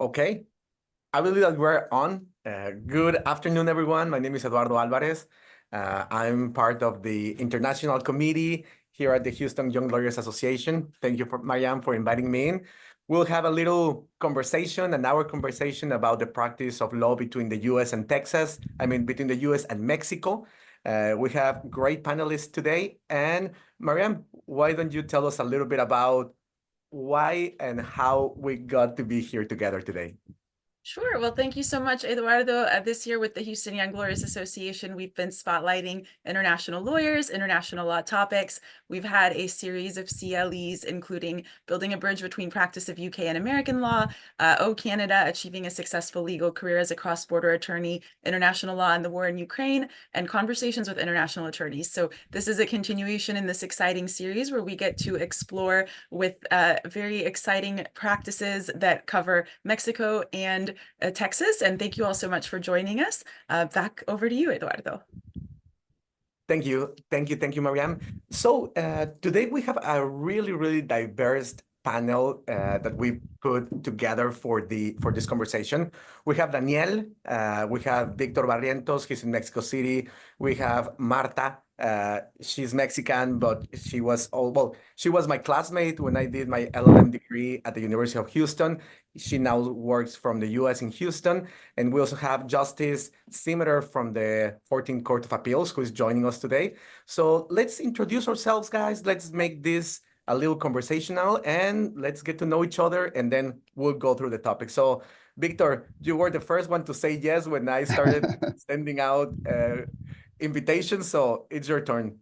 Okay, I believe that we're on. Good afternoon, everyone. My name is Eduardo Alvarez. I'm part of the International Committee here at the Houston Young Lawyers Association. Thank you, Mariam, for inviting me in. We'll have a little conversation, an hour conversation about the practice of law between the U.S. and Texas. I mean, between the U.S. and Mexico. We have great panelists today. And Mariam, why don't you tell us a little bit about why and how we got to be here together today? Sure. Well, thank you so much, Eduardo. This year with the Houston Young Lawyers Association, we've been spotlighting international lawyers, international law topics. We've had a series of CLEs, including Building a Bridge Between Practice of UK and American Law, O Canada, Achieving a Successful Legal Career as a Cross-Border Attorney, International Law and the War in Ukraine, and Conversations with International Attorneys. So this is a continuation in this exciting series where we get to explore with very exciting practices that cover Mexico and Texas. And thank you all so much for joining us. Back over to you, Eduardo. Thank you. Thank you, Mariam. So today we have a really diverse panel that we put together for this conversation. We have Daniel, we have Victor Barrientos, he's in Mexico City. We have Marta, she's Mexican, but she was my classmate when I did my LLM degree at the University of Houston. She now works from the US in Houston. And we also have Justice Simmeter from the 14th Court of Appeals, who is joining us today. So let's introduce ourselves, guys. Let's make this a little conversational and let's get to know each other, and then we'll go through the topic. So Victor, you were the first one to say yes when I started sending out invitations, so it's your turn.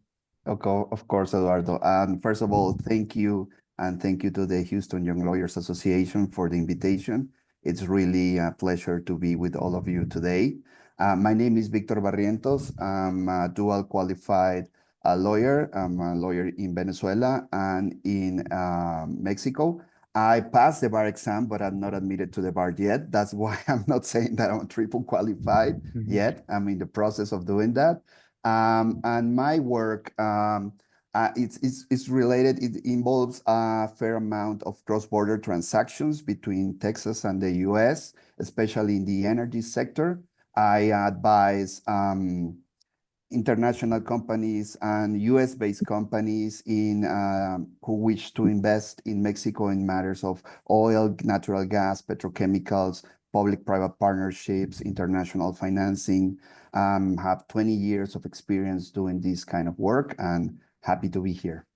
Okay, of course, Eduardo. First of all, thank you, and thank you to the Houston Young Lawyers Association for the invitation. It's really a pleasure to be with all of you today. My name is Victor Barrientos. I'm a dual qualified lawyer. I'm a lawyer in Venezuela and in Mexico. I passed the bar exam, but I'm not admitted to the bar yet. That's why I'm not saying that I'm triple qualified yet. I'm in the process of doing that. And my work, it's related. It involves a fair amount of cross-border transactions between Texas and the US, especially in the energy sector. I advise international companies and US-based companies who wish to invest in Mexico in matters of oil, natural gas, petrochemicals, public-private partnerships, international financing. Have 20 years of experience doing this kind of work, and happy to be here.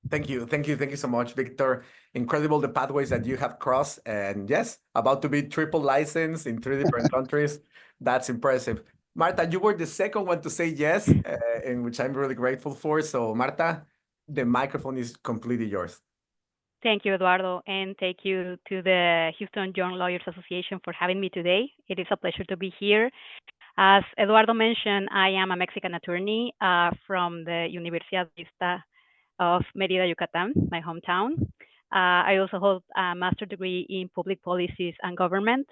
Thank you so much, Victor. Incredible the pathways that you have crossed, and yes, about to be triple licensed in 3 different countries. That's impressive. Marta, you were the second one to say yes, and which I'm really grateful for. So Marta, the microphone is completely yours. Thank you, Eduardo, and thank you to the Houston Young Lawyers Association for having me today. It is a pleasure to be here. As Eduardo mentioned, I am a Mexican attorney from the Universidad of Mérida, Yucatán, my hometown. I also hold a master's degree in public policies and government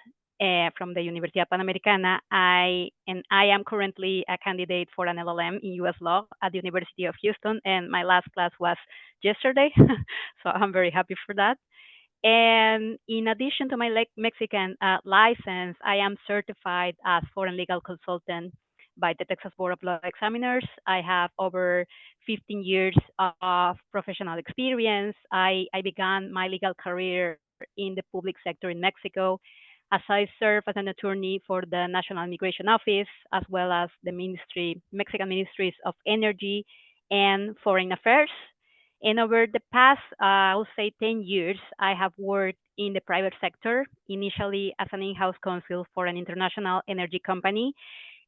from the Universidad Panamericana. I am currently a candidate for an LLM in U.S. law at the University of Houston, and my last class was yesterday, so I'm very happy for that. And in addition to my Mexican license, I am certified as foreign legal consultant by the Texas Board of Law Examiners. I have over 15 years of professional experience. I began my legal career in the public sector in Mexico, as I serve as an attorney for the National Immigration Office, as well as the Mexican Ministries of Energy and Foreign Affairs. And over the past, I would say 10 years, I have worked in the private sector, initially as an in-house counsel for an international energy company.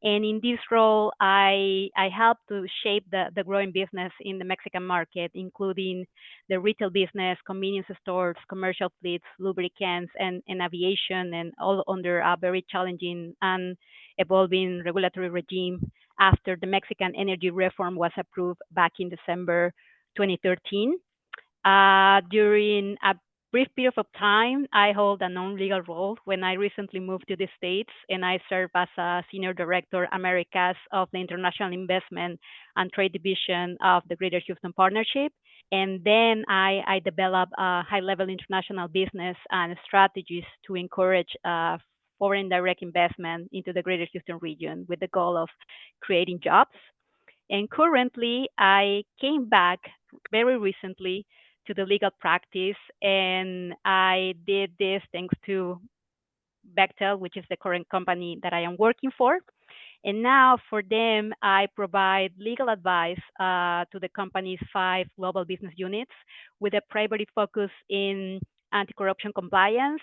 And in this role, I help to shape the growing business in the Mexican market, including the retail business, convenience stores, commercial fleets, lubricants, and aviation, and all under a very challenging and evolving regulatory regime after the Mexican energy reform was approved back in December 2013. During a brief period of time, I hold a non-legal role when I recently moved to the States, and I serve as a Senior Director Americas of the International Investment and Trade Division of the Greater Houston Partnership. And then I developed high-level international business and strategies to encourage foreign direct investment into the Greater Houston region with the goal of creating jobs. And currently, I came back very recently to the legal practice, and I did this thanks to Bechtel, which is the current company that I am working for. And now for them, I provide legal advice to the company's 5 global business units with a primary focus in anti-corruption compliance.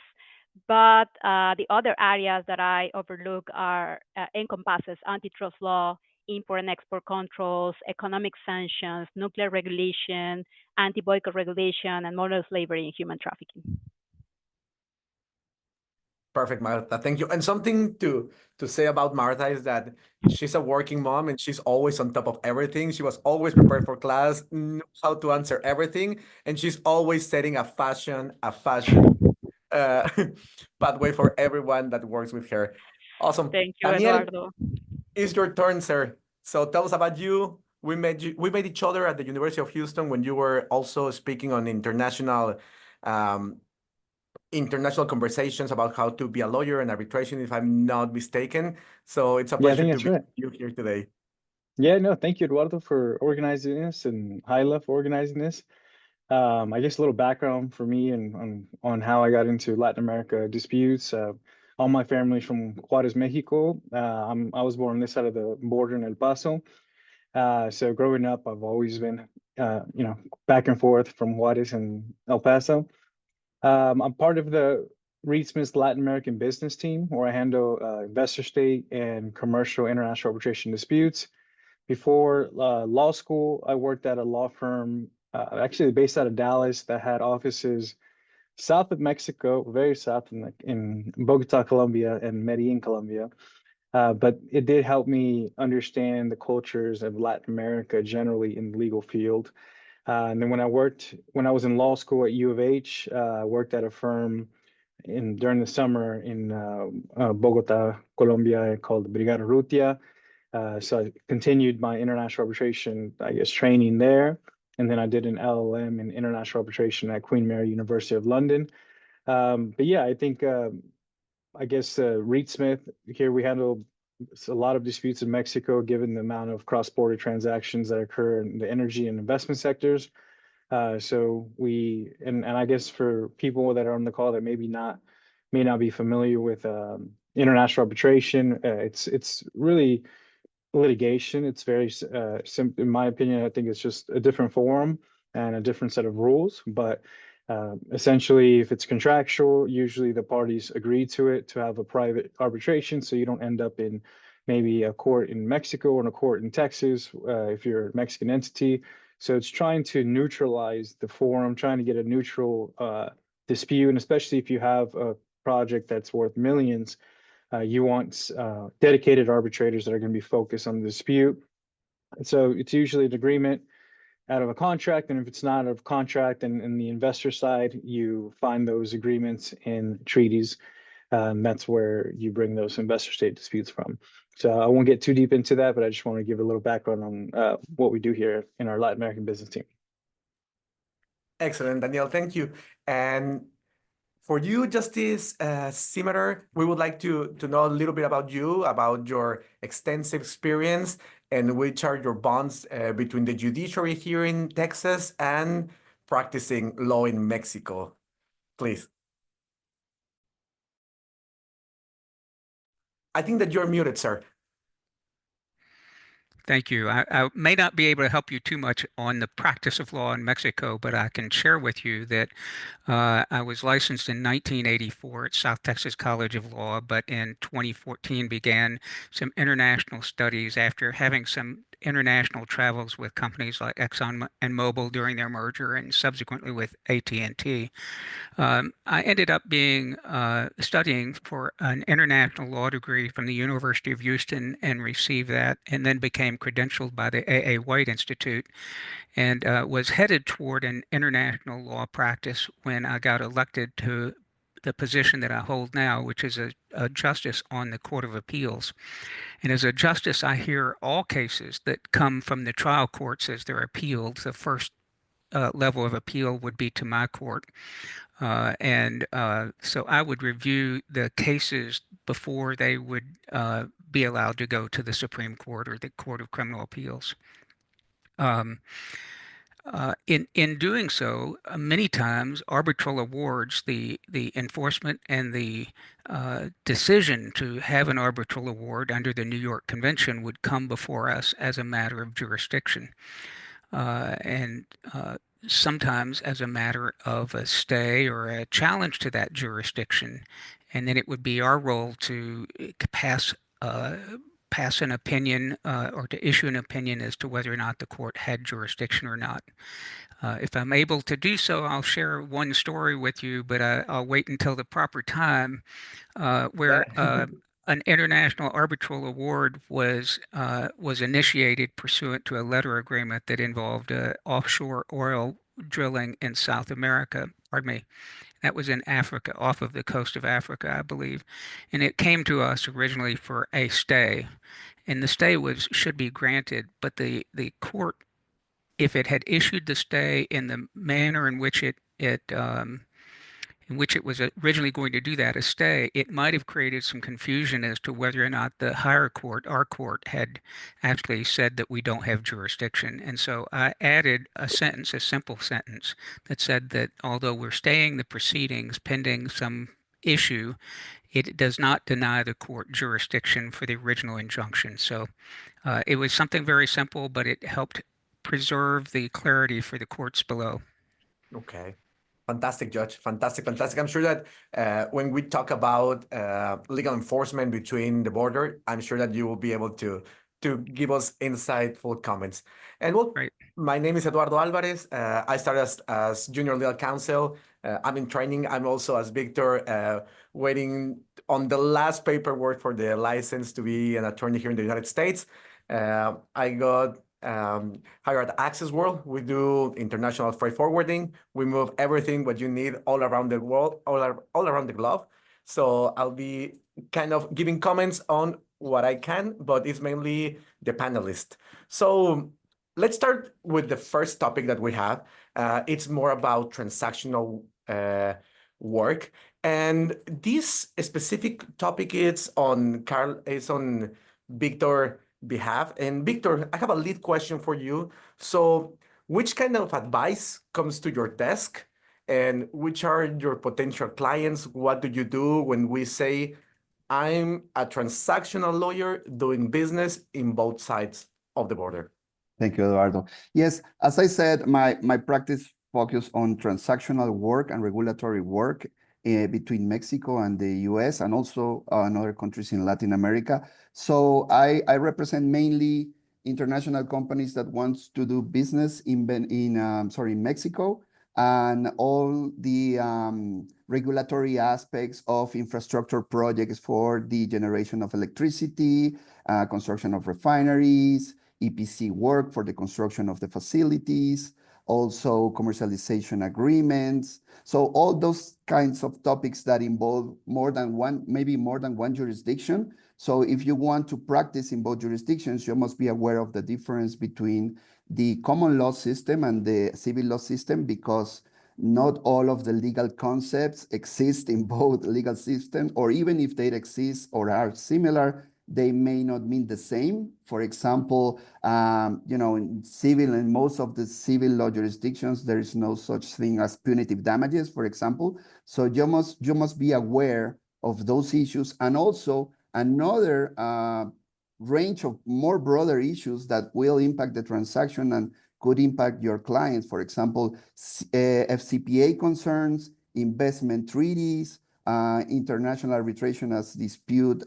But the other areas that I overlook are encompasses antitrust law, import and export controls, economic sanctions, nuclear regulation, anti-boycott regulation, and modern slavery and human trafficking. Perfect, Marta. Thank you. And something to say about Marta is that she's a working mom and she's always on top of everything. She was always prepared for class, knows how to answer everything, and she's always setting a fashion pathway for everyone that works with her. Awesome. Thank you, Daniel, Eduardo. it's your turn, sir. So tell us about you. We met each other at the University of Houston when you were also speaking on international conversations about how to be a lawyer and arbitration, if I'm not mistaken. So it's a pleasure to be with you here today. Yeah, no, thank you, Eduardo, for organizing this, and HYLA for organizing this. I guess a little background for me and on how I got into Latin America disputes. All my family's from Juarez, Mexico. I was born on this side of the border in El Paso. So growing up, I've always been, back and forth from Juarez and El Paso. I'm part of the Reed Smith's Latin American business team, where I handle investor state and commercial international arbitration disputes. Before law school, I worked at a law firm, actually based out of Dallas, that had offices south of Mexico, very south in Bogota, Colombia, and Medellin, Colombia. But it did help me understand the cultures of Latin America generally in the legal field. And then when I was in law school at U of H, I worked at a firm during the summer in Bogota, Colombia, called Brigada Rutia. So I continued my international arbitration, training there. And then I did an LLM in international arbitration at Queen Mary University of London. But yeah, I think, Reed Smith, here we handle a lot of disputes in Mexico, given the amount of cross-border transactions that occur in the energy and investment sectors. So and I guess for people that are on the call that may not be familiar with international arbitration, it's really litigation. It's very simple, in my opinion. I think it's just a different forum and a different set of rules. But essentially, if it's contractual, usually the parties agree to it to have a private arbitration, so you don't end up in maybe a court in Mexico or in a court in Texas if you're a Mexican entity. So it's trying to neutralize the forum, trying to get a neutral dispute, and especially if you have a project that's worth millions, you want dedicated arbitrators that are going to be focused on the dispute. And so it's usually an agreement out of a contract, and if it's not out of contract and in the investor side, you find those agreements in treaties. That's where you bring those investor state disputes from. So I won't get too deep into that, but I just want to give a little background on what we do here in our Latin American business team. Excellent, Daniel. Thank you. And for you, Justice Zimmerer, we would like to know a little bit about you, about your extensive experience, and which are your bonds between the judiciary here in Texas and practicing law in Mexico. Please. I think that you're muted, sir. Thank you. I may not be able to help you too much on the practice of law in Mexico, but I can share with you that I was licensed in 1984 at South Texas College of Law, but in 2014 began some international studies after having some international travels with companies like Exxon and Mobil during their merger and subsequently with AT&T. I ended up studying for an international law degree from the University of Houston and received that, and then became credentialed by the A.A. White Institute, and was headed toward an international law practice when I got elected to the position that I hold now, which is a justice on the Court of Appeals. And as a justice, I hear all cases that come from the trial courts as they're appealed. The first level of appeal would be to my court. So I would review the cases before they would be allowed to go to the Supreme Court or the Court of Criminal Appeals. In doing so, many times arbitral awards, the enforcement and the decision to have an arbitral award under the New York Convention would come before us as a matter of jurisdiction. And sometimes as a matter of a stay or a challenge to that jurisdiction. And then it would be our role to pass an opinion or to issue an opinion as to whether or not the court had jurisdiction or not. If I'm able to do so, I'll share one story with you, but I'll wait until the proper time where an international arbitral award was initiated pursuant to a letter agreement that involved offshore oil drilling in South America. Pardon me. That was in Africa, off of the coast of Africa, I believe. And it came to us originally for a stay. And the stay should be granted, but the court, if it had issued the stay in the manner in which it was originally going to do that, a stay, it might have created some confusion as to whether or not the higher court, our court, had actually said that we don't have jurisdiction. And so I added a sentence, a simple sentence, that said that although we're staying the proceedings pending some issue, it does not deny the court jurisdiction for the original injunction. So it was something very simple, but it helped preserve the clarity for the courts below. Okay. Fantastic, Judge. Fantastic, fantastic. I'm sure that when we talk about legal enforcement between the border, I'm sure that you will be able to give us insightful comments. And well, Right. My name is Eduardo Alvarez. I started as junior legal counsel. I'm in training. I'm also, as Victor, waiting on the last paperwork for the license to be an attorney here in the United States. I got hired at Access World. We do international freight forwarding. We move everything what you need all around the world, all around the globe. So I'll be kind of giving comments on what I can, but it's mainly the panelist. So let's start with the first topic that we have. It's more about transactional work. And this specific topic is on Victor behalf. And Victor, I have a lead question for you. So which kind of advice comes to your desk, and which are your potential clients? What do you do when we say, I'm a transactional lawyer doing business in both sides of the border? Thank you, Eduardo. Yes, as I said, my practice focus on transactional work and regulatory work between Mexico and the US, and also in other countries in Latin America. So I represent mainly international companies that wants to do business in Mexico, and all the regulatory aspects of infrastructure projects for the generation of electricity, construction of refineries, EPC work for the construction of the facilities, also commercialization agreements. So all those kinds of topics that involve maybe more than one jurisdiction. So if you want to practice in both jurisdictions, you must be aware of the difference between the common law system and the civil law system, because not all of the legal concepts exist in both legal systems, or even if they exist or are similar, they may not mean the same. For example, in most of the civil law jurisdictions, there is no such thing as punitive damages, for example. So you must be aware of those issues, and also another range of more broader issues that will impact the transaction and could impact your clients. For example, FCPA concerns, investment treaties, international arbitration as dispute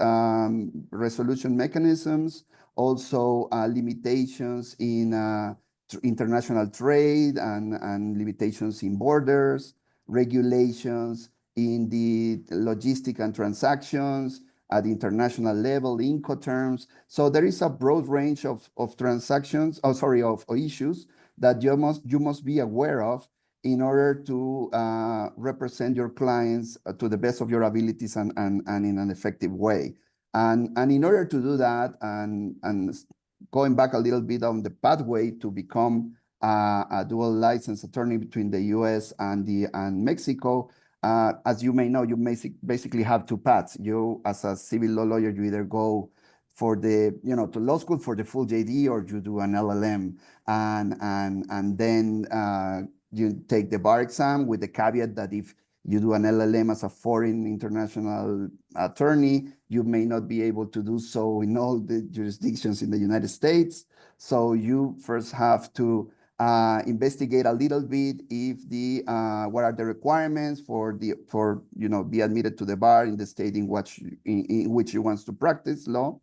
resolution mechanisms, also limitations in international trade and limitations in borders, regulations in the logistic and transactions at the international level, Incoterms. So there is a broad range of transactions, of issues that you must be aware of in order to represent your clients to the best of your abilities and in an effective way. And in order to do that, and going back a little bit on the pathway to become a dual license attorney between the U.S. and Mexico. As you may know, you basically have two paths. You, as a civil law lawyer, you either go for the, to law school for the full JD, or you do an LLM, and then you take the bar exam, with the caveat that if you do an LLM as a foreign international attorney, you may not be able to do so in all the jurisdictions in the United States. So you first have to investigate a little bit if what are the requirements for be admitted to the bar in the state in which you want to practice law.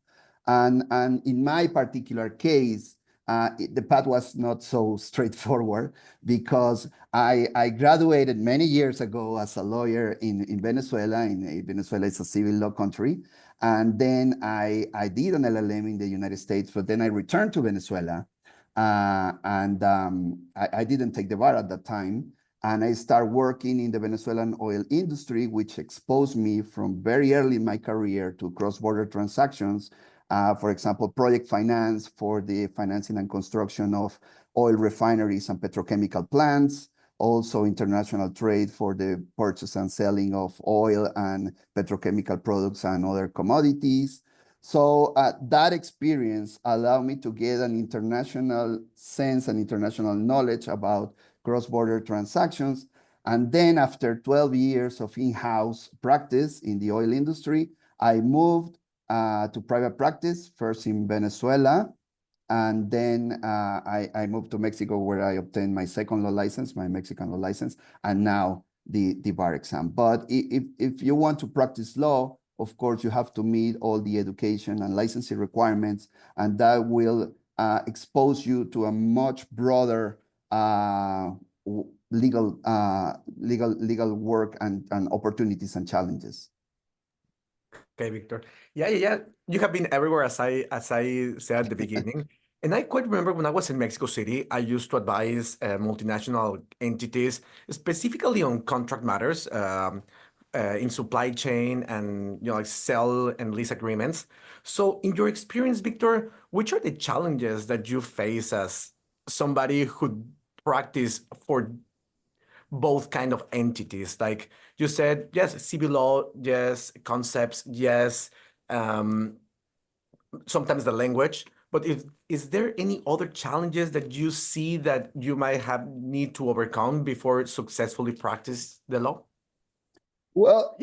And in my particular case, the path was not so straightforward, because I graduated many years ago as a lawyer in Venezuela. Venezuela is a civil law country. And then I did an LLM in the United States, but then I returned to Venezuela. I didn't take the bar at that time. And I started working in the Venezuelan oil industry, which exposed me from very early in my career to cross-border transactions. For example, project finance for the financing and construction of oil refineries and petrochemical plants. Also international trade for the purchase and selling of oil and petrochemical products and other commodities. So that experience allowed me to get an international sense and international knowledge about cross-border transactions. And then after 12 years of in-house practice in the oil industry, I moved to private practice, first in Venezuela, and then I moved to Mexico, where I obtained my second law license, my Mexican law license, and now the bar exam. But if you want to practice law, of course, you have to meet all the education and licensing requirements, and that will expose you to a much broader legal work and opportunities and challenges. Okay, Victor. Yeah. You have been everywhere, as I said at the beginning. And I quite remember when I was in Mexico City, I used to advise multinational entities, specifically on contract matters, in supply chain and like sell and lease agreements. So in your experience, Victor, which are the challenges that you face as somebody who practice for both kind of entities? Like you said, yes, civil law, yes, concepts, yes, sometimes the language, but is there any other challenges that you see that you might have need to overcome before successfully practice the law? Well,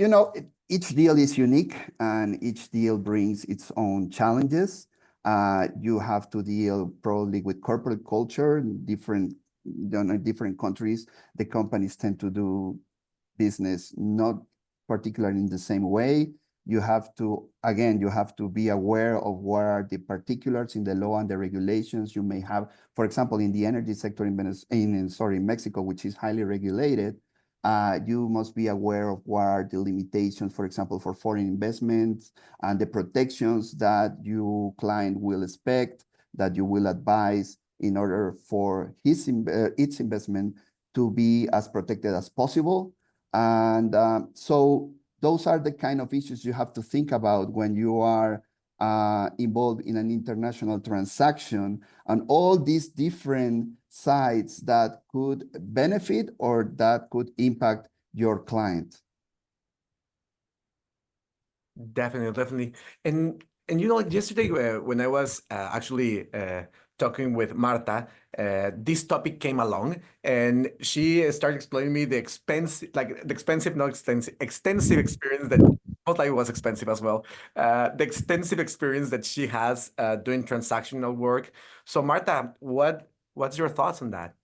each deal is unique, and each deal brings its own challenges. You have to deal probably with corporate culture in different countries. The companies tend to do business not particularly in the same way. You have to be aware of what are the particulars in the law and the regulations you may have. For example, in the energy sector in Mexico, which is highly regulated, you must be aware of what are the limitations, for example, for foreign investments, and the protections that your client will expect, that you will advise in order for its investment to be as protected as possible. And so those are the kind of issues you have to think about when you are involved in an international transaction, and all these different sides that could benefit or that could impact your client. Definitely. And like yesterday when I was actually talking with Marta, this topic came along, and she started explaining me the extensive experience that, not like it was expensive as well, the extensive experience that she has doing transactional work. So Marta, what's your thoughts on that?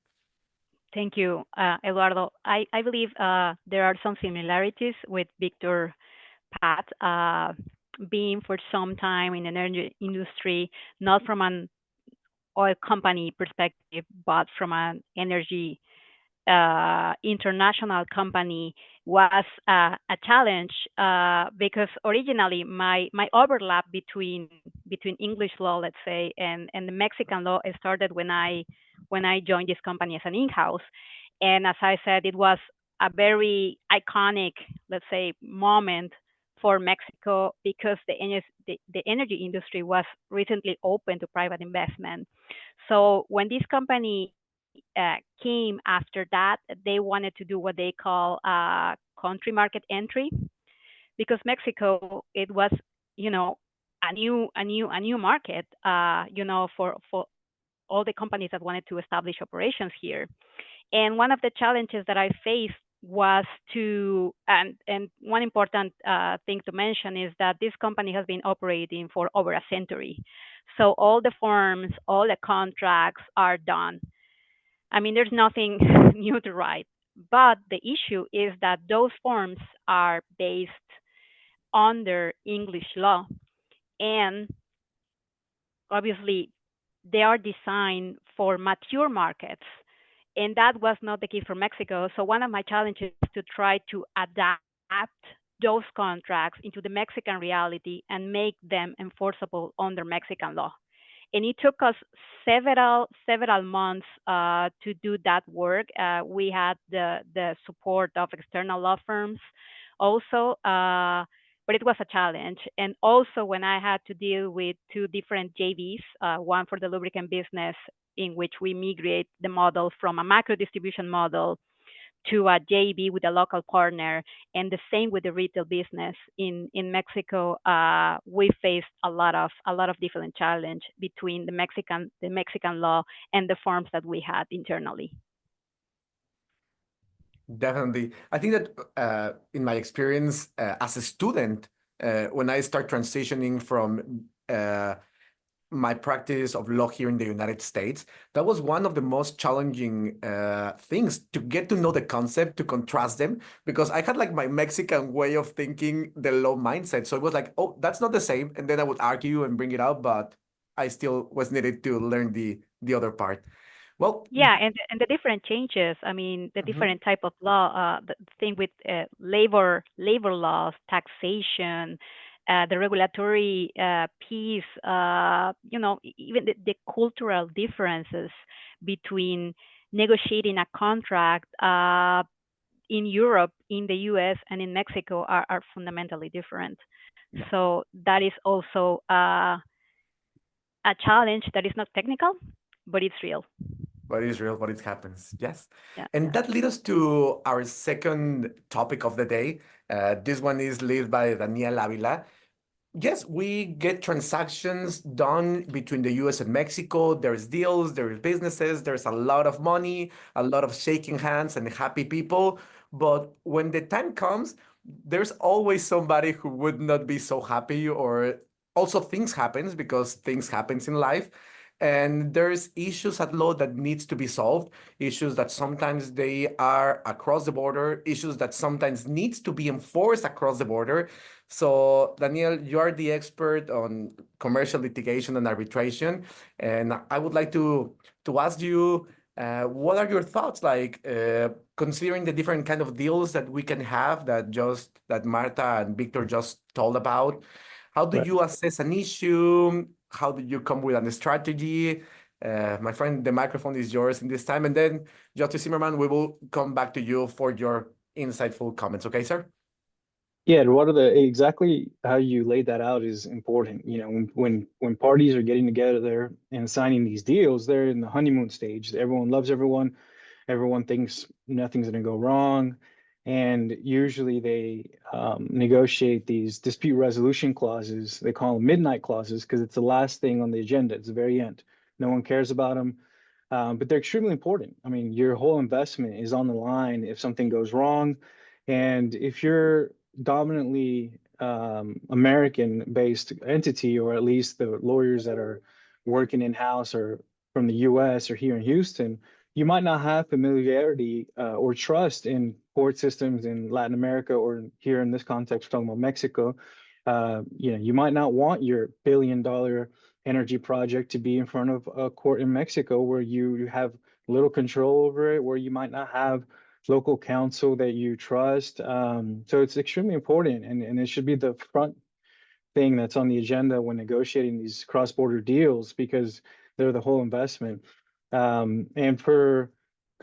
Thank you, Eduardo. I believe there are some similarities with Victor path, being for some time in the energy industry, not from an oil company perspective, but from an energy international company, was a challenge because originally my overlap between English law, let's say, and the Mexican law started when I joined this company as an in-house. And as I said, it was a very iconic, let's say, moment for Mexico because the energy industry was recently open to private investment. So when this company came after that. They wanted to do what they call country market entry, because Mexico, it was, you know, a new market, you know, for all the companies that wanted to establish operations here. And one of the challenges that I faced was to, and one important thing to mention is that this company has been operating for over a century. So all the forms, all the contracts are done. I mean, there's nothing new to write. But the issue is that those forms are based under English law. And obviously, they are designed for mature markets. And that was not the case for Mexico. So one of my challenges is to try to adapt those contracts into the Mexican reality and make them enforceable under Mexican law. And it took us several months to do that work. We had the support of external law firms also, but it was a challenge. And also when I had to deal with two different JVs, one for the lubricant business, in which we migrate the model from a macro distribution model to a JV with a local partner, and the same with the retail business in Mexico. We faced a lot of different challenge between the Mexican law and the forms that we had internally. Definitely. I think that in my experience as a student, when I start transitioning from my practice of law here in the United States, that was one of the most challenging things, to get to know the concept, to contrast them, because I had like my Mexican way of thinking, the law mindset. So it was like, oh, that's not the same. And then I would argue and bring it out, but I still was needed to learn the other part. Well, yeah, and the different changes. I mean, the different type of law. The thing with labor laws, taxation, the regulatory piece. You know, even the cultural differences between negotiating a contract in Europe, in the U.S., and in Mexico are fundamentally different. Yeah. So that is also a challenge that is not technical, but it's real. But it is real, but it happens. Yes. Yeah, and that leads us to our second topic of the day. This one is led by Daniel Ávila. Yes, we get transactions done between the US and Mexico. There's deals, there's businesses, there's a lot of money, a lot of shaking hands and happy people. But when the time comes, there's always somebody who would not be so happy, or also things happens, because things happens in life. And there's issues at law that needs to be solved, issues that sometimes they are across the border, issues that sometimes needs to be enforced across the border. So Daniel, you are the expert on commercial litigation and arbitration. And I would like to ask you, what are your thoughts, like considering the different kind of deals that we can have that Marta and Victor just told about? How do you assess an issue? How do you come with a strategy? My friend, the microphone is yours in this time. And then, Justice Zimmerman, we will come back to you for your insightful comments. Okay, sir? Yeah, Eduardo, exactly how you laid that out is important. You know, when parties are getting together there and signing these deals, they're in the honeymoon stage. Everyone loves everyone. Everyone thinks nothing's going to go wrong. And usually they negotiate these dispute resolution clauses. They call them midnight clauses because it's the last thing on the agenda. It's the very end. No one cares about them, but they're extremely important. I mean, your whole investment is on the line if something goes wrong. And if you're dominantly American-based entity, or at least the lawyers that are working in-house or from the US or here in Houston, you might not have familiarity or trust in court systems in Latin America, or here in this context, we're talking about Mexico. You know, you might not want your billion-dollar energy project to be in front of a court in Mexico where you have little control over it, where you might not have local counsel that you trust. So it's extremely important, and it should be the front thing that's on the agenda when negotiating these cross-border deals, because they're the whole investment. And for,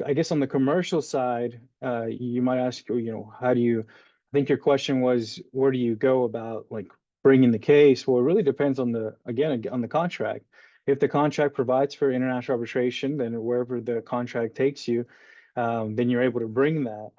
I guess on the commercial side, you might ask, you know, how do you, I think your question was, where do you go about like bringing the case? Well, it really depends on the, again, on the contract. if the contract provides for international arbitration, then wherever the contract takes you, then you're able to bring that.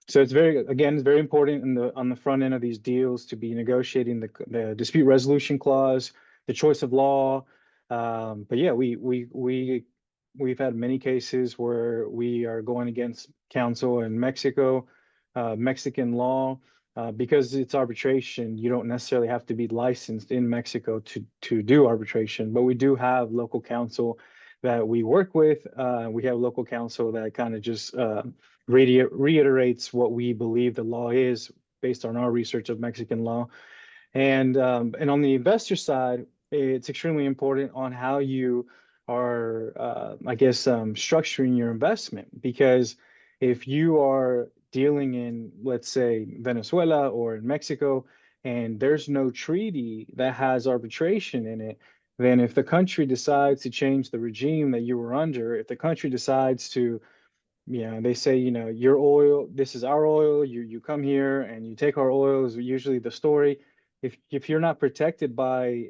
So it's very important on the front end of these deals to be negotiating the dispute resolution clause, the choice of law. But yeah, we've had many cases where we are going against counsel in Mexico, Mexican law. Because it's arbitration, you don't necessarily have to be licensed in Mexico to do arbitration, but we do have local counsel that we work with. We have local counsel that kind of just reiterates what we believe the law is based on our research of Mexican law. And on the investor side, it's extremely important on how you are, structuring your investment, because if you are dealing in, let's say, Venezuela or in Mexico, and there's no treaty that has arbitration in it, then if the country decides to change the regime that you were under, if the country decides to, they say, your oil, this is our oil, you come here and you take our oil, is usually the story. If you're not protected by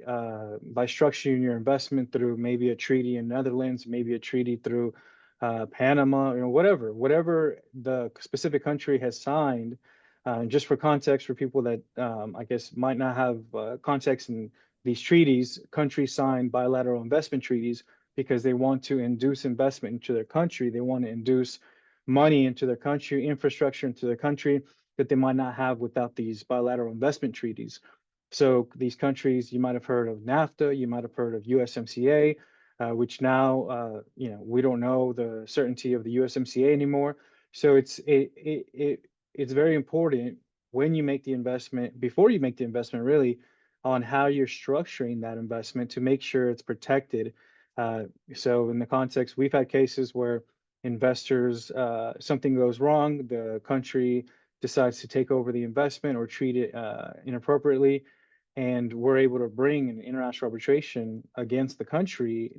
structuring your investment through maybe a treaty in Netherlands, maybe a treaty through Panama, whatever the specific country has signed. Just for context, for people that might not have context in these treaties, countries sign bilateral investment treaties because they want to induce investment into their country. They want to induce money into their country, infrastructure into their country that they might not have without these bilateral investment treaties. So these countries, you might have heard of NAFTA, you might have heard of USMCA, which now, we don't know the certainty of the USMCA anymore. So it's very important when you make the investment, before you make the investment really, on how you're structuring that investment to make sure it's protected. So in the context, we've had cases where investors, something goes wrong, the country decides to take over the investment or treat it inappropriately, and we're able to bring an international arbitration against the country,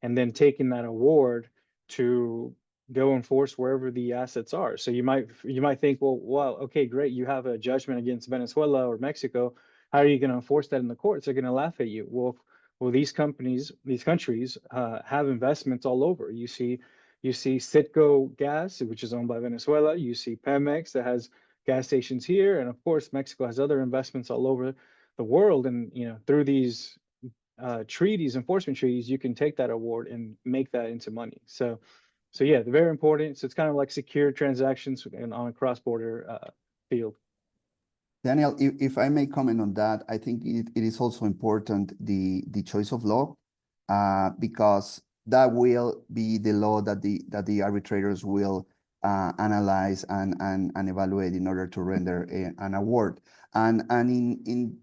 and then taking that award to go enforce wherever the assets are. So you might think, well, okay, great, you have a judgment against Venezuela or Mexico. How are you going to enforce that in the courts? They're going to laugh at you. Well, these countries have investments all over. You see Citgo Gas, which is owned by Venezuela. You see Pemex that has gas stations here, and of course Mexico has other investments all over the world. And through these treaties, enforcement treaties, you can take that award and make that into money. So yeah, they're very important. So it's kind of like secure transactions on a cross-border field. Daniel, if I may comment on that, I think it is also important the choice of law, because that will be the law that the arbitrators will analyze and evaluate in order to render an award. And in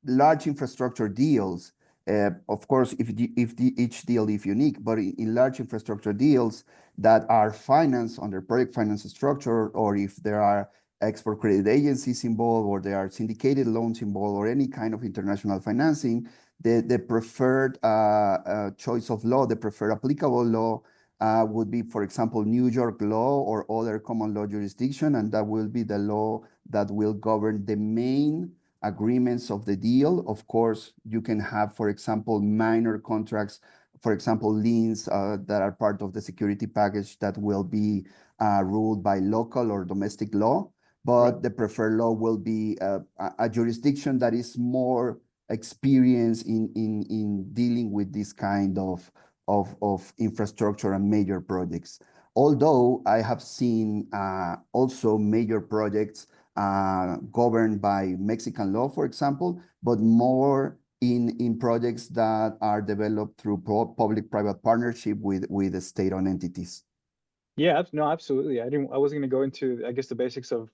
large infrastructure deals, of course, if each deal is unique, but in large infrastructure deals that are financed under project finance structure, or if there are export credit agencies involved, or there are syndicated loans involved, or any kind of international financing, the preferred choice of law, the preferred applicable law would be, for example, New York law or other common law jurisdiction, and that will be the law that will govern the main agreements of the deal. Of course, you can have, for example, minor contracts, for example, liens that are part of the security package that will be ruled by local or domestic law. But the preferred law will be a jurisdiction that is more experienced in dealing with this kind of infrastructure and major projects. Although I have seen also major projects governed by Mexican law, for example, but more in projects that are developed through public-private partnership with the state-owned entities. Yeah, no, absolutely. I wasn't going to go into, I guess, the basics of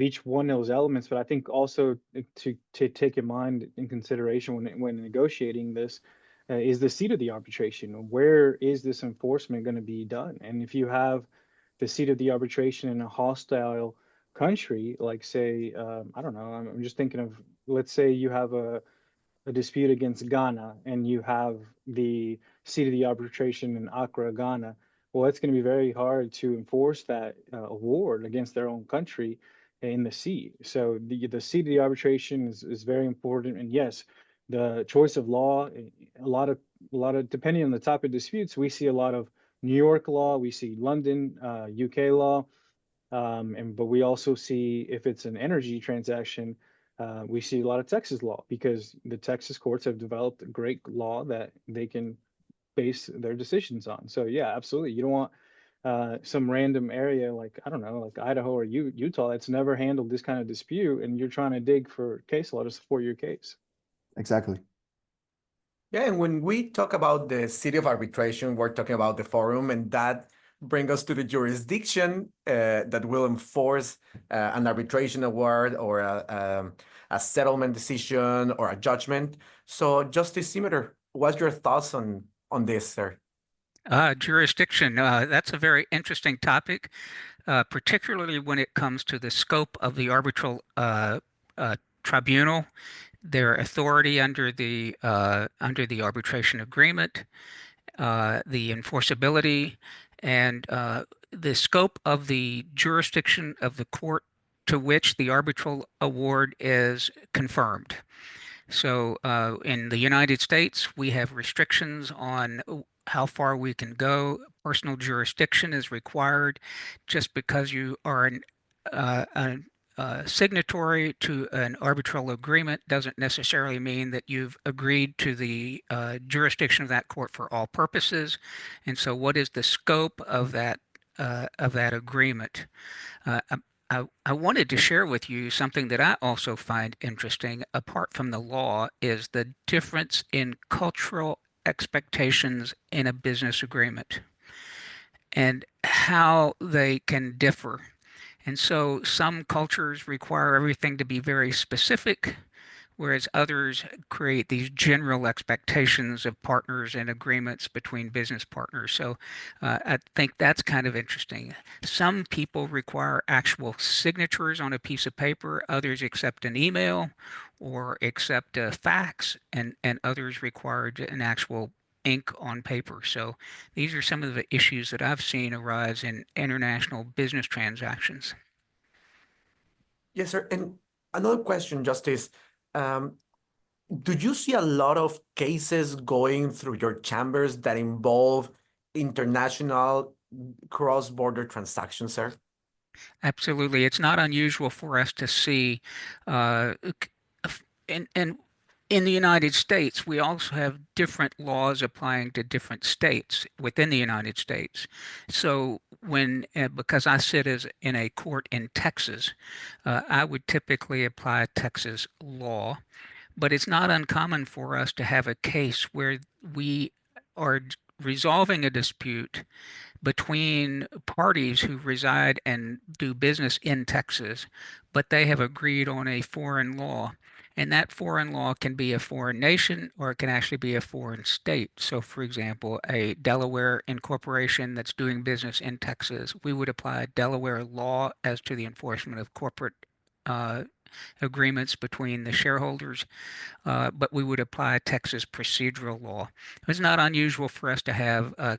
each one of those elements, but I think also to take in consideration when negotiating this is the seat of the arbitration. Where is this enforcement going to be done? And if you have the seat of the arbitration in a hostile country, like say, I don't know, I'm just thinking of, let's say you have a dispute against Ghana and you have the seat of the arbitration in Accra, Ghana. Well, it's going to be very hard to enforce that award against their own country in the seat. So the seat of the arbitration is very important. And yes, the choice of law, a lot of depending on the type of disputes, we see a lot of New York law, we see London, UK law, but we also see, if it's an energy transaction, we see a lot of Texas law, because the Texas courts have developed a great law that they can base their decisions on. So yeah, absolutely. You don't want some random area like, I don't know, like Idaho or Utah that's never handled this kind of dispute, and you're trying to dig for case law to support your case. Exactly. Yeah, and when we talk about the city of arbitration, we're talking about the forum, and that brings us to the jurisdiction that will enforce an arbitration award or a settlement decision or a judgment. So, Justice Simiter, what's your thoughts on this, sir? Jurisdiction, that's a very interesting topic, particularly when it comes to the scope of the arbitral tribunal, their authority under the arbitration agreement, the enforceability, and the scope of the jurisdiction of the court to which the arbitral award is confirmed. So in the United States, we have restrictions on how far we can go. Personal jurisdiction is required. Just because you are a signatory to an arbitral agreement doesn't necessarily mean that you've agreed to the jurisdiction of that court for all purposes. And so what is the scope of that agreement? I wanted to share with you something that I also find interesting, apart from the law, is the difference in cultural expectations in a business agreement and how they can differ. And so some cultures require everything to be very specific, whereas others create these general expectations of partners and agreements between business partners. So I think that's kind of interesting. Some people require actual signatures on a piece of paper, others accept an email or accept a fax, and others require an actual ink on paper. So these are some of the issues that I've seen arise in international business transactions. Yes, sir. And another question, Justice. Do you see a lot of cases going through your chambers that involve international cross-border transactions, sir? Absolutely. It's not unusual for us to see, and in the United States, we also have different laws applying to different states within the United States. So because I sit in a court in Texas, I would typically apply Texas law. But it's not uncommon for us to have a case where we are resolving a dispute between parties who reside and do business in Texas, but they have agreed on a foreign law. And that foreign law can be a foreign nation, or it can actually be a foreign state. So, for example, a Delaware incorporation that's doing business in Texas, we would apply Delaware law as to the enforcement of corporate agreements between the shareholders, but we would apply Texas procedural law. It's not unusual for us to have,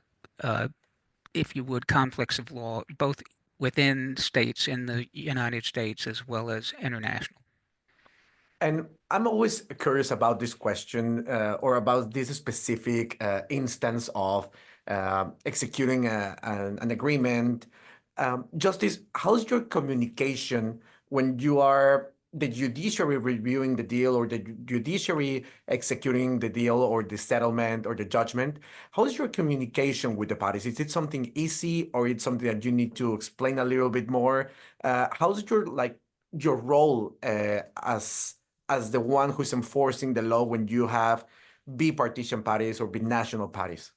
if you would, conflicts of law, both within states in the United States as well as international. And I'm always curious about this question or about this specific instance of executing an agreement. Justice, how's your communication when you are the judiciary reviewing the deal or the judiciary executing the deal or the settlement or the judgment? How's your communication with the parties? Is it something easy or it's something that you need to explain a little bit more? How's your role as the one who's enforcing the law when you have bipartisan parties or binational parties?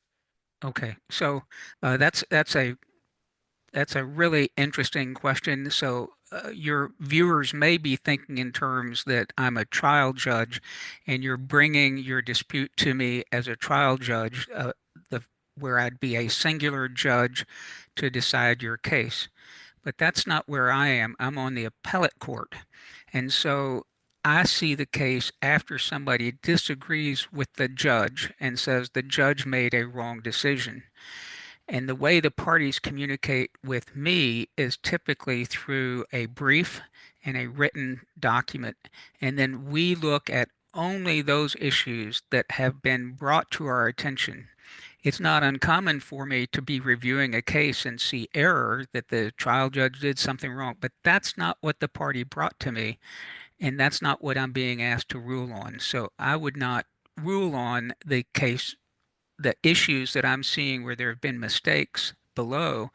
Okay, so that's a really interesting question. So your viewers may be thinking in terms that I'm a trial judge and you're bringing your dispute to me as a trial judge, where I'd be a singular judge to decide your case. But that's not where I am. I'm on the appellate court. And so I see the case after somebody disagrees with the judge and says the judge made a wrong decision. And the way the parties communicate with me is typically through a brief and a written document. And then we look at only those issues that have been brought to our attention. It's not uncommon for me to be reviewing a case and see error that the trial judge did something wrong, but that's not what the party brought to me, and that's not what I'm being asked to rule on. So I would not rule on the case, the issues that I'm seeing where there have been mistakes below,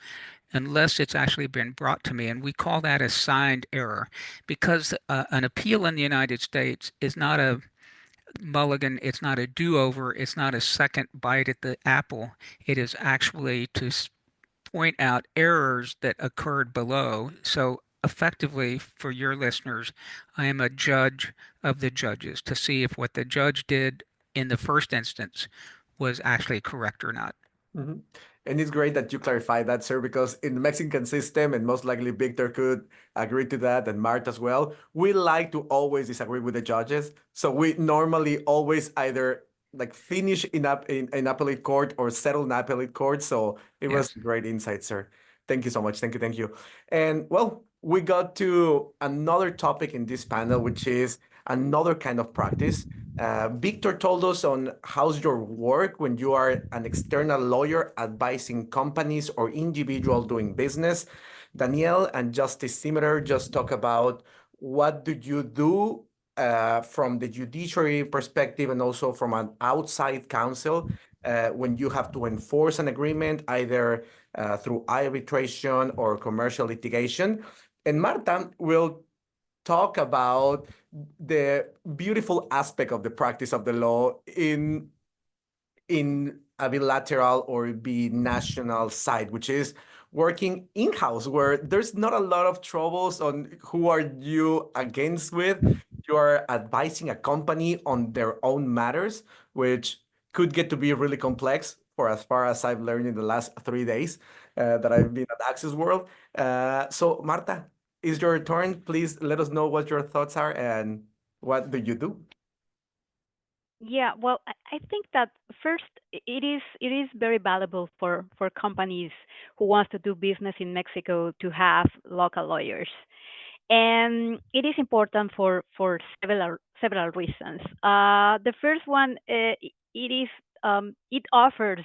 unless it's actually been brought to me. And we call that a signed error, because an appeal in the United States is not a mulligan, it's not a do-over, it's not a second bite at the apple. It is actually to point out errors that occurred below. So effectively, for your listeners, I am a judge of the judges to see if what the judge did in the first instance was actually correct or not. Mhm. And it's great that you clarify that, sir, because in the Mexican system, and most likely Victor could agree to that, and Marta as well, we like to always disagree with the judges. So we normally always either like finish in appellate court or settle in appellate court. So it was Yes. great insight, sir. Thank you so much. Thank you. Thank you. And well, we got to another topic in this panel, which is another kind of practice. Victor told us on how's your work when you are an external lawyer advising companies or individual doing business. Danielle and Justice Simmeter just talk about what do you do from the judiciary perspective and also from an outside counsel when you have to enforce an agreement either through arbitration or commercial litigation. And Marta will talk about the beautiful aspect of the practice of the law in a bilateral or binational side, which is working in-house, where there's not a lot of troubles on who are you against with. You are advising a company on their own matters, which could get to be really complex for as far as I've learned in the last 3 days that I've been at Access World. So Marta, is your turn. Please let us know what your thoughts are and what do you do? Yeah, well, I think that first it is very valuable for companies who wants to do business in Mexico to have local lawyers, and it is important for several reasons. The first one, it offers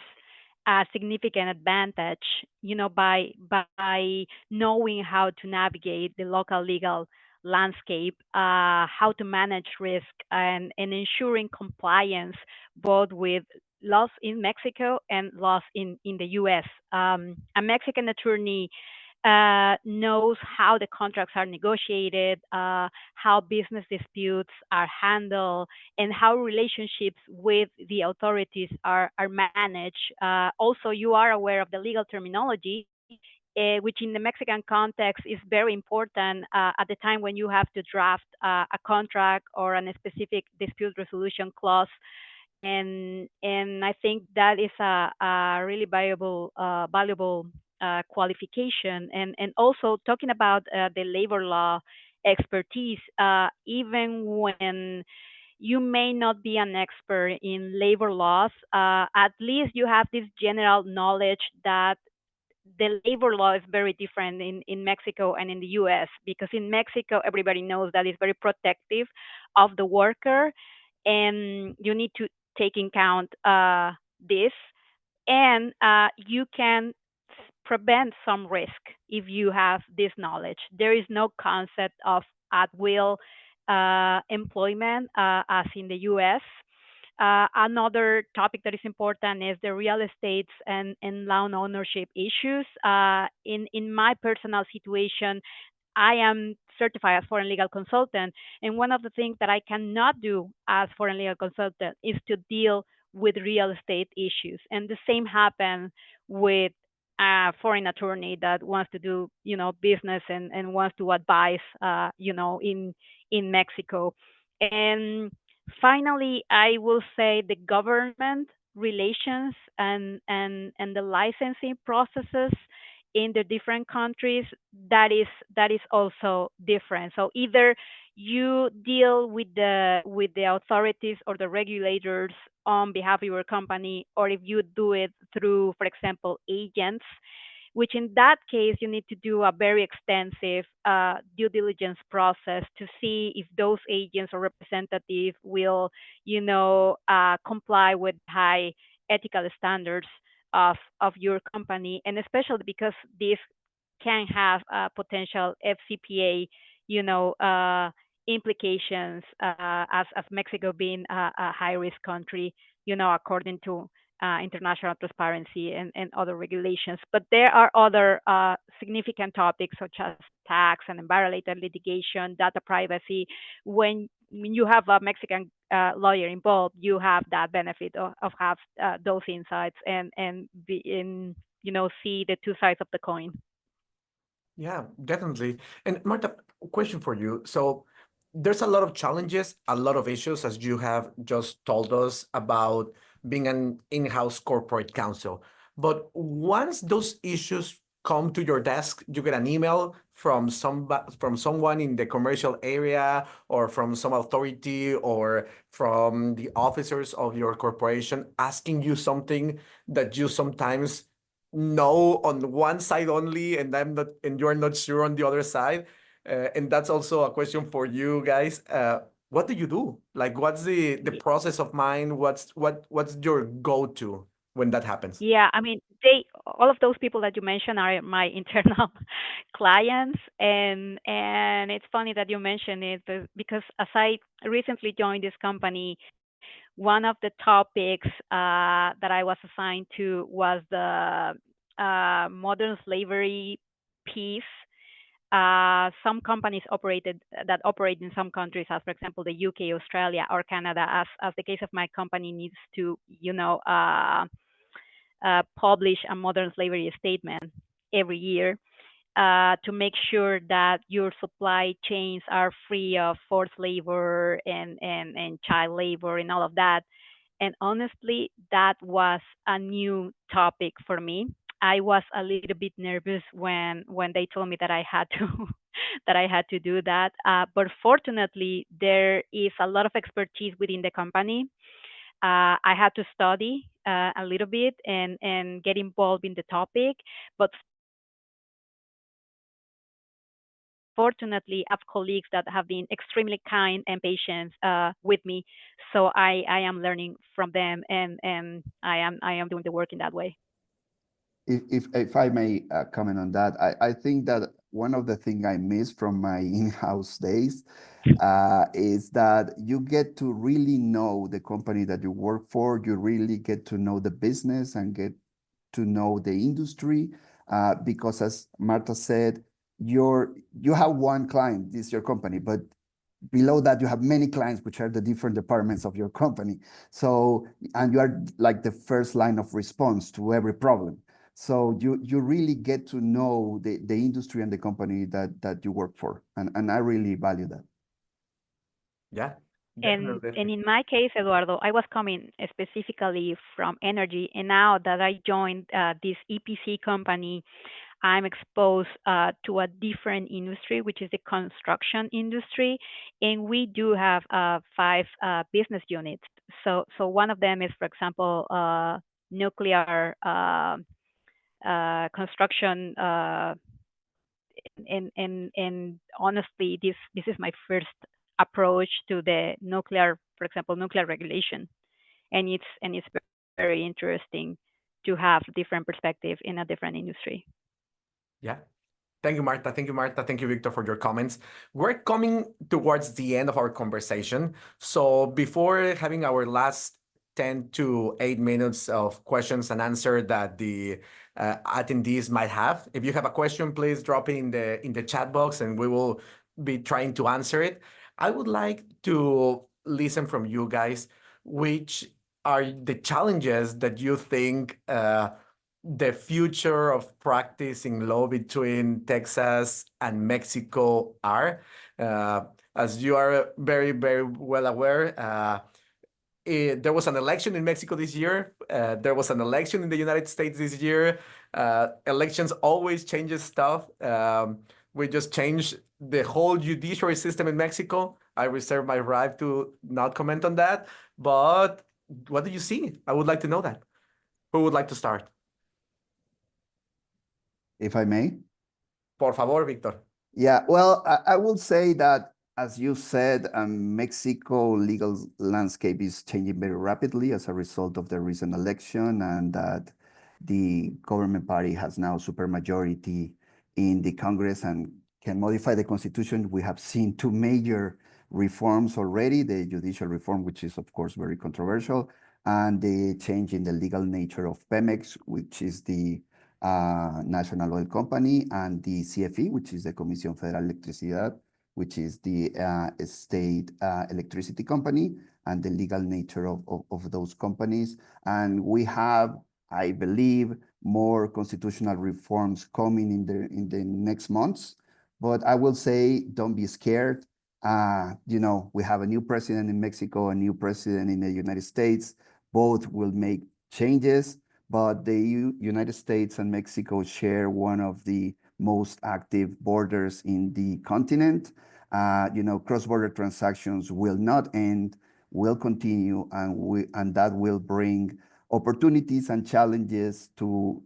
a significant advantage, by knowing how to navigate the local legal landscape, how to manage risk, and ensuring compliance both with laws in Mexico and laws in the US. A Mexican attorney knows how the contracts are negotiated, how business disputes are handled, and how relationships with the authorities are managed. Also, you are aware of the legal terminology, which in the Mexican context is very important at the time when you have to draft a contract or a specific dispute resolution clause. And I think that is a really valuable qualification. And also talking about the labor law expertise, even when you may not be an expert in labor laws, at least you have this general knowledge that the labor law is very different in Mexico and in the US, because in Mexico, everybody knows that it's very protective of the worker, and you need to take in count this, and you can prevent some risk if you have this knowledge. There is no concept of at will employment as in the US. Another topic that is important is the real estates and land ownership issues. In my personal situation, I am certified as foreign legal consultant, and one of the things that I cannot do as foreign legal consultant is to deal with real estate issues. And the same happens with a foreign attorney that wants to do, business and wants to advise, in Mexico. And finally, I will say the government relations and the licensing processes in the different countries, that is also different. So either you deal with the authorities or the regulators on behalf of your company, or if you do it through, for example, agents, which in that case, you need to do a very extensive due diligence process to see if those agents or representatives will, comply with high ethical standards of your company, and especially because this can have potential FCPA, implications as Mexico being a high risk country, according to international transparency and other regulations. But there are other significant topics such as tax and environmental litigation, data privacy. When you have a Mexican lawyer involved, you have that benefit of have those insights and be in, see the two sides of the coin. Yeah, definitely. And Marta, question for you. So there's a lot of challenges, a lot of issues, as you have just told us about being an in-house corporate counsel. But once those issues come to your desk, you get an email from someone in the commercial area or from some authority or from the officers of your corporation asking you something that you sometimes know on one side only, and you're not sure on the other side. And that's also a question for you guys. What do you do? Like, what's the process of mind? What's your go-to when that happens? Yeah, I mean, all of those people that you mentioned are my internal clients, and it's funny that you mentioned it because as I recently joined this company, one of the topics that I was assigned to was the modern slavery piece. Some companies operate in some countries, as for example the UK, Australia, or Canada. As the case of my company needs to, publish a modern slavery statement every year to make sure that your supply chains are free of forced labor and child labor and all of that. And honestly, that was a new topic for me. I was a little bit nervous when they told me that I had to do that. But fortunately, there is a lot of expertise within the company. I had to study a little bit and get involved in the topic, but fortunately, I have colleagues that have been extremely kind and patient with me. So I am learning from them, and I am doing the work in that way. If I may comment on that, I think that one of the things I miss from my in-house days is that you get to really know the company that you work for. You really get to know the business and get to know the industry, because as Marta said, you have one client, this is your company, but below that you have many clients, which are the different departments of your company. So, and you are like the first line of response to every problem. So you really get to know the industry and the company that you work for, and I really value that. Yeah. And in my case, Eduardo, I was coming specifically from energy, and now that I joined this EPC company, I'm exposed to a different industry, which is the construction industry, and we do have 5 business units. So one of them is, for example, nuclear construction, and honestly, this is my first approach to the nuclear, for example, nuclear regulation, and it's very interesting to have different perspective in a different industry. Yeah. Thank you, Marta. Thank you, Marta. Thank you, Victor, for your comments. We're coming towards the end of our conversation. So before having our last 10 to 8 minutes of questions and answer that the attendees might have, if you have a question, please drop it in the chat box and we will be trying to answer it. I would like to listen from you guys, which are the challenges that you think the future of practicing law between Texas and Mexico are. As you are very, very well aware, there was an election in Mexico this year. There was an election in the United States this year. Elections always changes stuff. We just changed the whole judiciary system in Mexico. I reserve my right to not comment on that. But what do you see? I would like to know that. Who would like to start? if I may. Por favor, Victor. Yeah, well, I will say that, as you said, Mexico legal landscape is changing very rapidly as a result of the recent election, and that the government party has now supermajority in the Congress and can modify the constitution. We have seen two major reforms already, the judicial reform, which is of course very controversial, and the change in the legal nature of Pemex, which is the National Oil Company, and the CFE, which is the Comisión Federal de Electricidad, which is the state electricity company, and the legal nature of those companies. And we have, I believe, more constitutional reforms coming in the next months. But I will say, don't be scared. You know, we have a new president in Mexico, a new president in the United States. Both will make changes, but the United States and Mexico share one of the most active borders in the continent. You know, cross-border transactions will not end, will continue, and that will bring opportunities and challenges to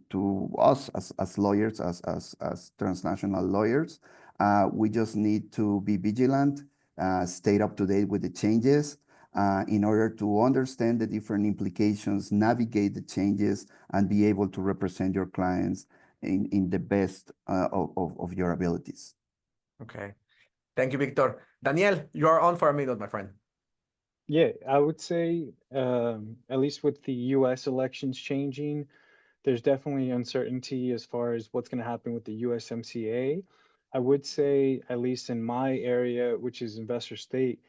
us as lawyers, as transnational lawyers. We just need to be vigilant, stay up to date with the changes, in order to understand the different implications, navigate the changes, and be able to represent your clients in the best of your abilities. Okay. Thank you, Victor. Daniel, you are on for a minute, my friend. Yeah, I would say, at least with the US elections changing, there's definitely uncertainty as far as what's going to happen with the USMCA. I would say, at least in my area, which is investor state,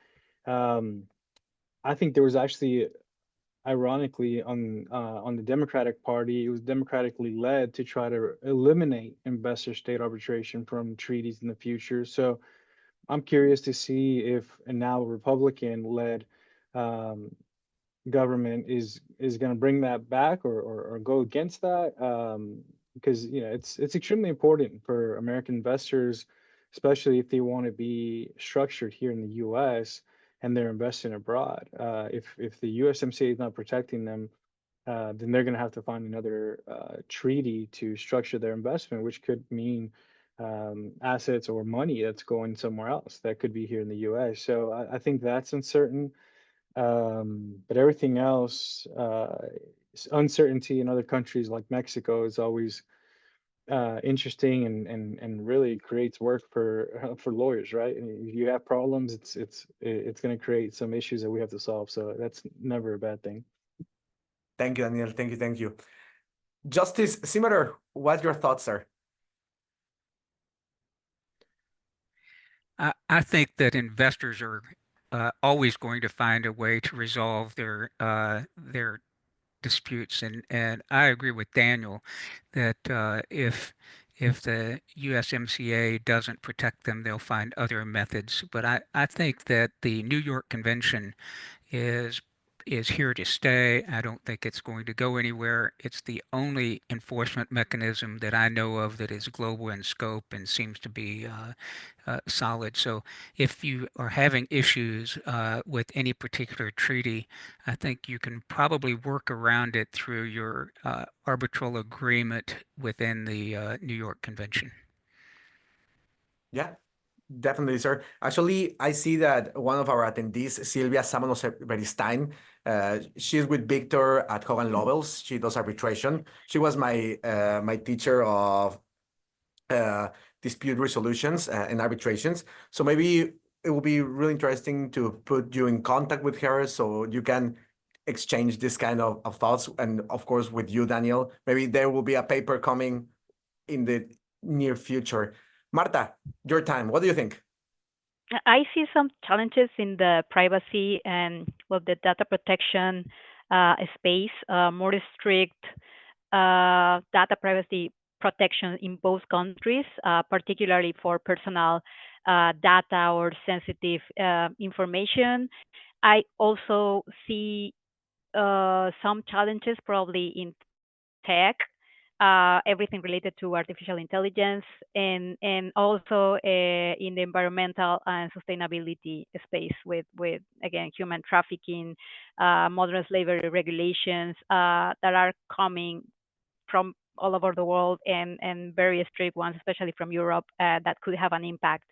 I think there was actually, ironically, on the Democratic Party, it was democratically led to try to eliminate investor state arbitration from treaties in the future. So I'm curious to see if a now Republican-led government is going to bring that back or go against that, because you know it's extremely important for American investors, especially if they want to be structured here in the U.S. and they're investing abroad. If the USMCA is not protecting them, then they're going to have to find another treaty to structure their investment, which could mean assets or money that's going somewhere else that could be here in the U.S. So I think that's uncertain. But everything else, uncertainty in other countries like Mexico is always interesting and really creates work for lawyers, right? And if you have problems, it's going to create some issues that we have to solve. So that's never a bad thing. Thank you, Daniel. Thank you. Justice Zimmerer, what your thoughts are? I think that investors are always going to find a way to resolve their disputes, and I agree with Daniel that if the USMCA doesn't protect them, they'll find other methods. But I think that the New York Convention is here to stay. I don't think it's going to go anywhere. It's the only enforcement mechanism that I know of that is global in scope and seems to be solid. So if you are having issues with any particular treaty, I think you can probably work around it through your arbitral agreement within the New York Convention. Yeah, definitely, sir. Actually, I see that one of our attendees, Silvia Samanos Beristain, she's with Victor at Hogan Lovell. She does arbitration. She was my my teacher of dispute resolutions and arbitrations. So maybe it will be really interesting to put you in contact with her so you can exchange this kind of thoughts. And of course, with you, Daniel, maybe there will be a paper coming in the near future. Marta, your time. What do you think? I see some challenges in the privacy and the data protection space, more strict data privacy protection in both countries, particularly for personal data or sensitive information. I also see some challenges probably in tech, everything related to artificial intelligence, and also in the environmental and sustainability space with again human trafficking, modern slavery regulations that are coming from all over the world, and very strict ones, especially from Europe, that could have an impact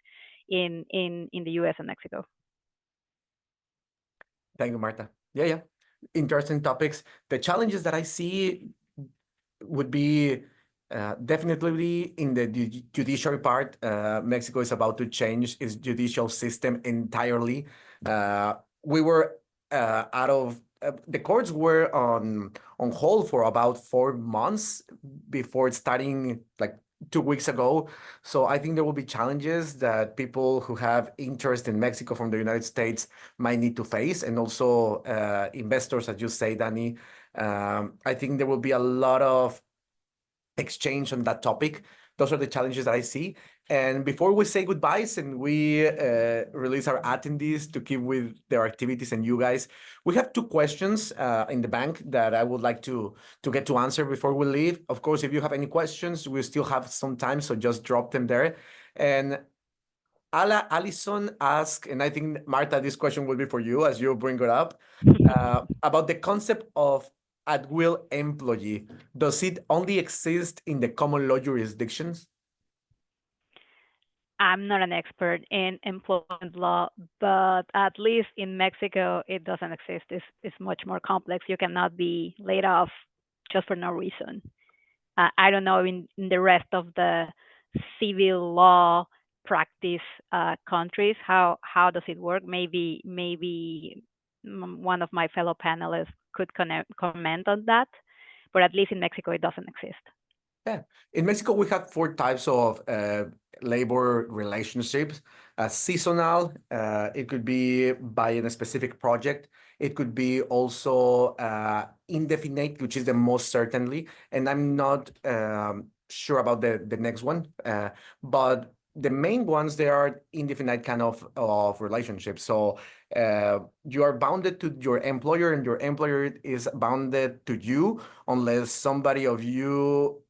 in the US and Mexico. Thank you, Marta. Yeah. Interesting topics. The challenges that I see would be definitely in the judiciary part. Mexico is about to change its judicial system entirely. We were out of the courts were on hold for about 4 months before starting, like 2 weeks ago. So I think there will be challenges that people who have interest in Mexico from the United States might need to face, and also investors, as you say, Danny. I think there will be a lot of exchange on that topic. Those are the challenges that I see. And before we say goodbyes and we release our attendees to keep with their activities and you guys, we have 2 questions in the bank that I would like to get to answer before we leave. Of course, if you have any questions, we still have some time, so just drop them there. And Allison asked, and I think, Marta, this question will be for you as you bring it up, about the concept of at-will employee. Does it only exist in the common law jurisdictions? I'm not an expert in employment law, but at least in Mexico, it doesn't exist. It's much more complex. You cannot be laid off just for no reason. I don't know in the rest of the civil law practice countries, how does it work? Maybe one of my fellow panelists could comment on that, but at least in Mexico, it doesn't exist. Yeah, in Mexico, we have 4 types of labor relationships. Seasonal, it could be by a specific project. It could be also indefinite, which is the most certainly. And I'm not sure about the next one, but the main ones, they are indefinite kind of relationships. So you are bounded to your employer, and your employer is bounded to you unless somebody of you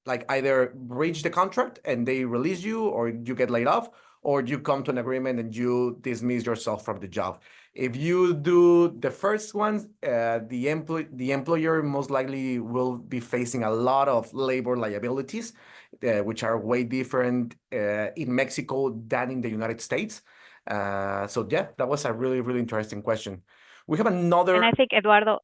like either breach the contract and they release you, or you get laid off, or you come to an agreement and you dismiss yourself from the job. If you do the first one, the employer most likely will be facing a lot of labor liabilities, which are way different in Mexico than in the United States. So yeah, that was a really, really interesting question. We have another. And I think, Eduardo,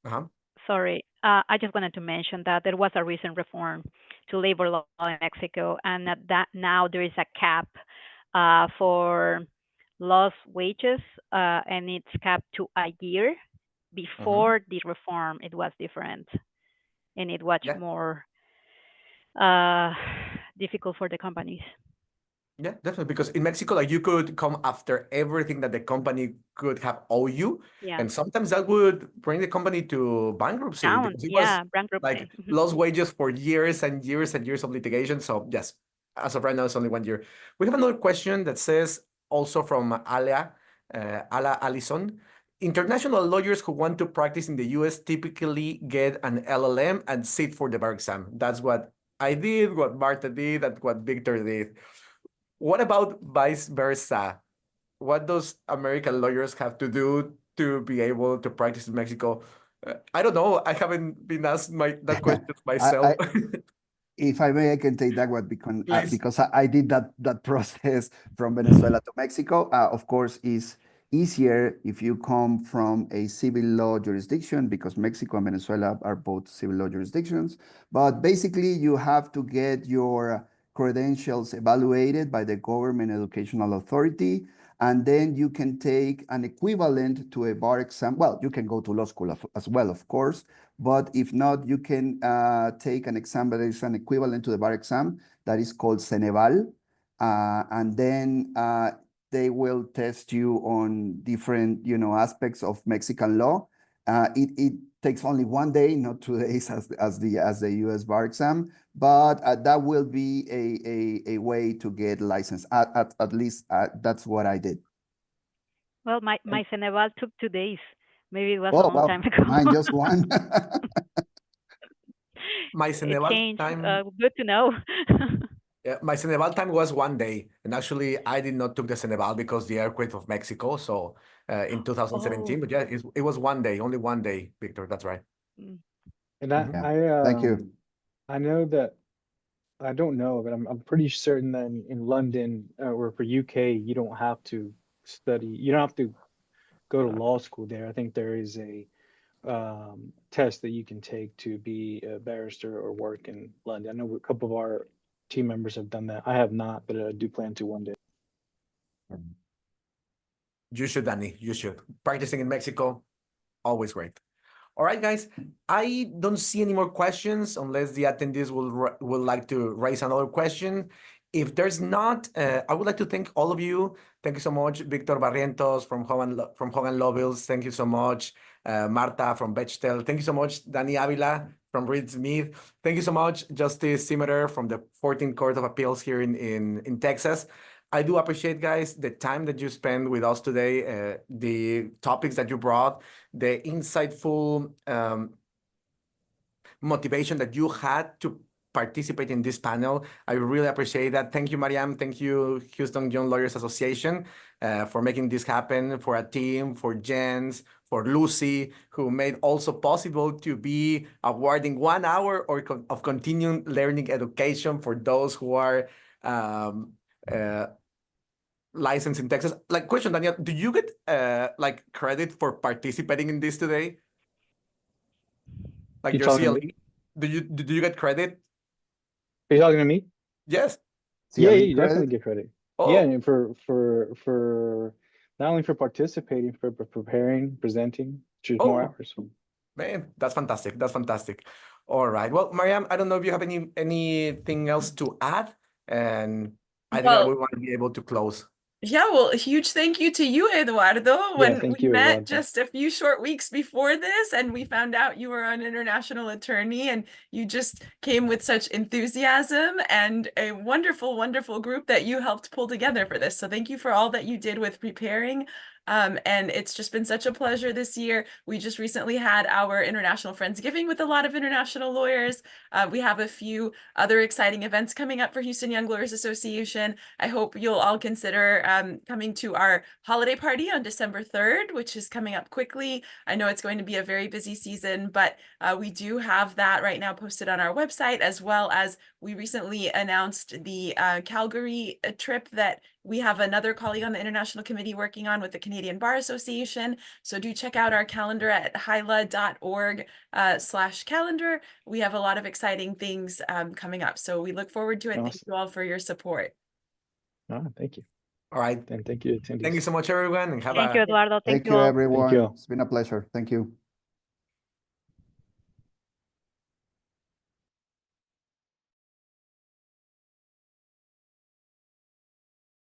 sorry, I just wanted to mention that there was a recent reform to labor law in Mexico, and that now there is a cap for lost wages, and it's capped to a year. Before the reform, it was different, and it was more difficult for the companies. Yeah, definitely. Because in Mexico, like, you could come after everything that the company could have owe you. Yeah. And sometimes that would bring the company to bankruptcy. Down, Because it yeah, was bankruptcy. like lost wages for years and years and years of litigation. So yes, as of right now, it's only 1 year. We have another question that says, also from Ala Allison. International lawyers who want to practice in the US typically get an LLM and sit for the bar exam. That's what I did, what Marta did, and what Victor did. What about vice versa? What does American lawyers have to do to be able to practice in Mexico? I don't know. I haven't been asked that question myself. If I may, I can take that one because I did that process from Venezuela to Mexico. Of course, is easier if you come from a civil law jurisdiction, because Mexico and Venezuela are both civil law jurisdictions. But basically, you have to get your credentials evaluated by the Government Educational Authority, and then you can take an equivalent to a bar exam. Well, you can go to law school as well, of course, but if not, you can take an exam that is an equivalent to the bar exam that is called Ceneval, and then they will test you on different, aspects of Mexican law. It takes only 1 day, not 2 days as the US bar exam, but that will be a way to get licensed. At least that's what I did. Well, my Ceneval took 2 days. Maybe it was a long time ago. Mine just 1. My Ceneval time. Good to know. Yeah, my Ceneval time was 1 day, and actually I did not took the Ceneval because the earthquake of Mexico. So in 2017, but yeah, it was 1 day, only 1 day, Victor. That's right. And Thank you. I know that, I don't know, but I'm pretty certain that in London or for UK, you don't have to study, you don't have to go to law school there. I think there is a test that you can take to be a barrister or work in London. I know a couple of our team members have done that. I have not, but I do plan to one day. You should, Danny. You should. Practicing in Mexico, always great. All right, guys. I don't see any more questions unless the attendees will like to raise another question. If there's not, I would like to thank all of you. Thank you so much, Victor Barrientos from Hogan Lovell. Thank you so much, Marta from Bechtel. Thank you so much, Danny Ávila from Reed Smith. Thank you so much, Justice Zimmerer from the 14th Court of Appeals here in Texas. I do appreciate, guys, the time that you spend with us today, the topics that you brought, the insightful motivation that you had to participate in this panel. I really appreciate that. Thank you, Mariam. Thank you, Houston Young Lawyers Association, for making this happen, for a team, for Jens, for Lucy, who made also possible to be awarding 1 hour of continuing learning education for those who are licensed in Texas. Like, question, Daniel, do you get like credit for participating in this today? Like You your talking to CLE? me? Do you get credit? Are you talking to me? Yes. Yeah, CLE you credit? definitely get credit. Oh, Yeah, and for not only for participating, for preparing, presenting, choose more oh, hours. man, that's fantastic. That's fantastic. All right. Well, Mariam, I don't know if you have anything else to add, and I think that we Well, want to be able to close. yeah, well, a huge thank you to you, Eduardo. Yeah, When thank we you, met Eduardo. just a few short weeks before this, and we found out you were an international attorney, and you just came with such enthusiasm and a wonderful, wonderful group that you helped pull together for this. So thank you for all that you did with preparing. And it's just been such a pleasure this year. We just recently had our International Friendsgiving with a lot of international lawyers. We have a few other exciting events coming up for Houston Young Lawyers Association. I hope you'll all consider coming to our holiday party on December 3rd, which is coming up quickly. I know it's going to be a very busy season, but we do have that right now posted on our website, as well as we recently announced the Calgary trip that we have another colleague on the International Committee working on with the Canadian Bar Association. So do check out our calendar at hyla.org/calendar. We have a lot of exciting things coming up. So we look forward to it. Awesome. Thank you all for your support. Thank you. All right. And thank you, attendees. Thank you so much, everyone, and have Thank you, Eduardo. Thank you you, all. everyone. you all. It's been a pleasure. Thank you.